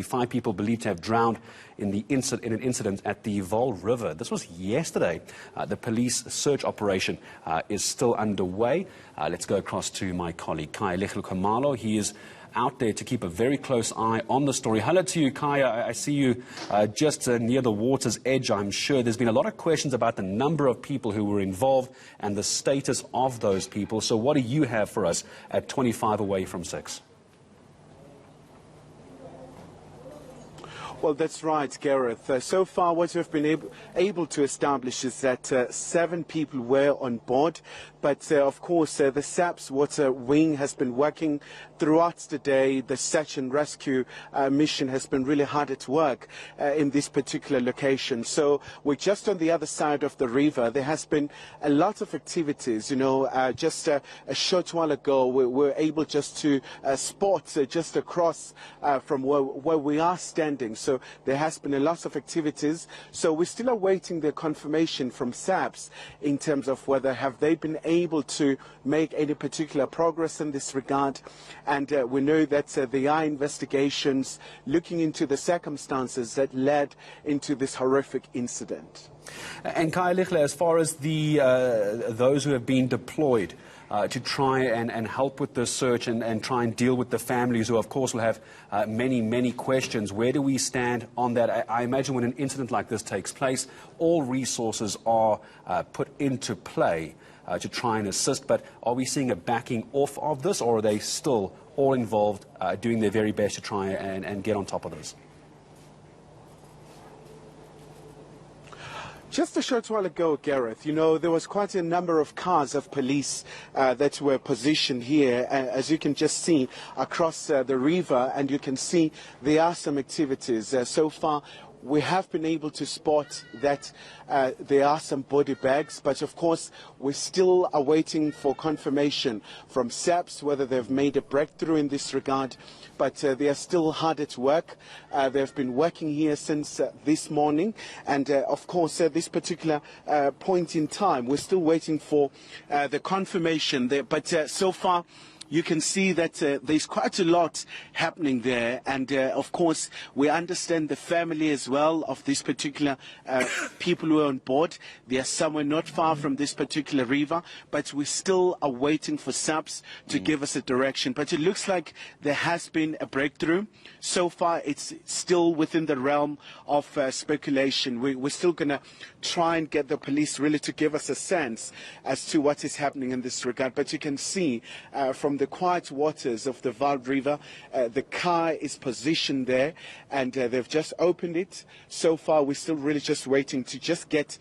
5 people believed to have drowned in an incident at the Vaal River. This was yesterday. The police search operation is still underway. Let's go across to my colleague Kaya Khumalo. He is out there to keep a very close eye on the story. Hello to you, Kaya. I see you just near the water's edge, I'm sure. There's been a lot of questions about the number of people who were involved and the status of those people. So what do you have for us at 25 away from 6? Well, that's right, Gareth. So far, what we've been able to establish is that 7 people were on board. But, of course, the SAPS water wing has been working throughout the day. The search and rescue mission has been really hard at work in this particular location. So we're just on the other side of the river. There has been a lot of activities. You know, just a short while ago, we were able just to spot just across from where we are standing. So there has been a lot of activities. So we're still awaiting the confirmation from SAPS in terms of whether have they been able to make any particular progress in this regard. And we know that there are investigations looking into the circumstances that led into this horrific incident. And Kaya, as far as those who have been deployed to try and help with the search and try and deal with the families who, of course, will have many questions. Where do we stand on that? I imagine when an incident like this takes place, all resources are put into play to try and assist. But are we seeing a backing off of this, or are they still all involved doing their very best to try and get on top of this? Just a short while ago, Gareth, you know, there was quite a number of cars of police that were positioned here, as you can just see, across the river, and you can see there are some activities. So far, we have been able to spot that there are some body bags, but of course we're still awaiting for confirmation from SAPS whether they've made a breakthrough in this regard. But they are still hard at work. They've been working here since this morning, and of course this particular point in time we're still waiting for the confirmation there. But so far you can see that there's quite a lot happening there, and of course we understand the family as well of this particular people who are on board. They are somewhere not far from this particular river, but we still are waiting for SAPS to give us a direction. But it looks like there has been a breakthrough. So far it's still within the realm of speculation. We're still going to try and get the police really to give us a sense as to what is happening in this regard. But you can see from the quiet waters of the Vaal River, the car is positioned there, and they've just opened it. So far we're still really just waiting to just get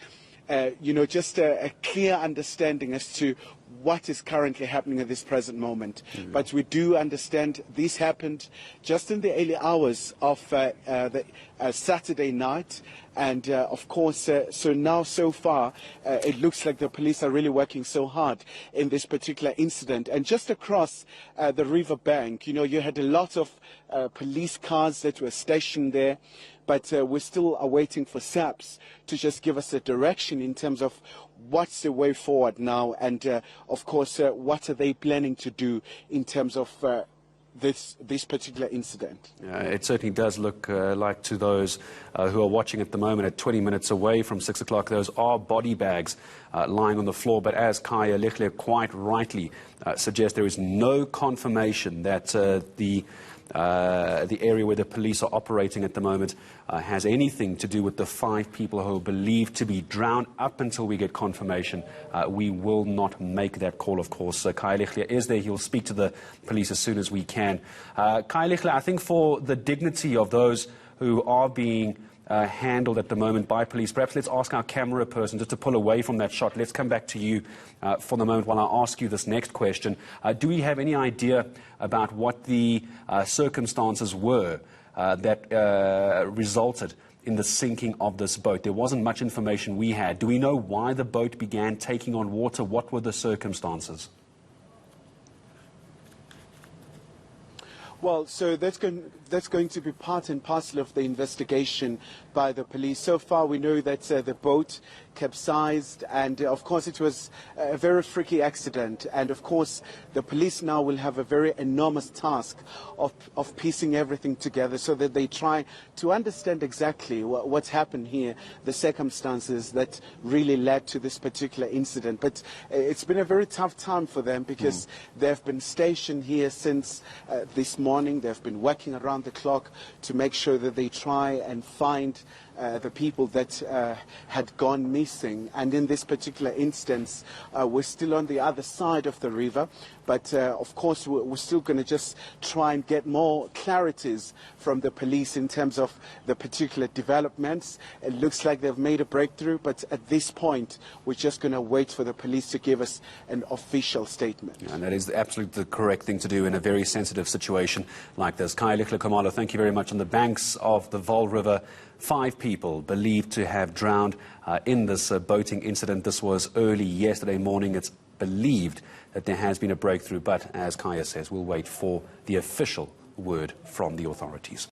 you know, just a clear understanding as to what is currently happening at this present moment. But we do understand this happened just in the early hours of the Saturday night, and of course so now so far it looks like the police are really working so hard in this particular incident. And just across the river bank, you know, you had a lot of police cars that were stationed there, but we're still awaiting for SAPS to just give us a direction in terms of what's the way forward now, and of course what are they planning to do in terms of this particular incident. It certainly does look like, to those who are watching at the moment, at 20 minutes away from 6 o'clock, those are body bags lying on the floor. But as Kaya quite rightly suggests, there is no confirmation that the area where the police are operating at the moment has anything to do with the 5 people who are believed to be drowned. Up until we get confirmation, we will not make that call, of course. Kaya is there. He'll speak to the police as soon as we can. Kaya, I think for the dignity of those who are being handled at the moment by police, perhaps let's ask our camera person just to pull away from that shot. Let's come back to you for the moment while I ask you this next question. Do we have any idea about what the circumstances were that resulted in the sinking of this boat? There wasn't much information we had. Do we know why the boat began taking on water? What were the circumstances? Well, so that's going to be part and parcel of the investigation by the police. So far, we know that the boat capsized, and of course, it was a very freaky accident. And of course, the police now will have a very enormous task of piecing everything together so that they try to understand exactly what's happened here, the circumstances that really led to this particular incident. But it's been a very tough time for them because they've been stationed here since this morning. They've been working around the clock to make sure that they try and find the people that had gone missing. And in this particular instance, we're still on the other side of the river. But of course, we're still going to just try and get more clarities from the police in terms of the particular developments. It looks like they've made a breakthrough, but at this point, we're just going to wait for the police to give us an official statement. And that is absolutely the correct thing to do in a very sensitive situation like this. Kaya Kamala, thank you very much. On the banks of the Vaal River, 5 people believed to have drowned in this boating incident. This was early yesterday morning. It's believed that there has been a breakthrough, but as Kaya says, we'll wait for the official word from the authorities.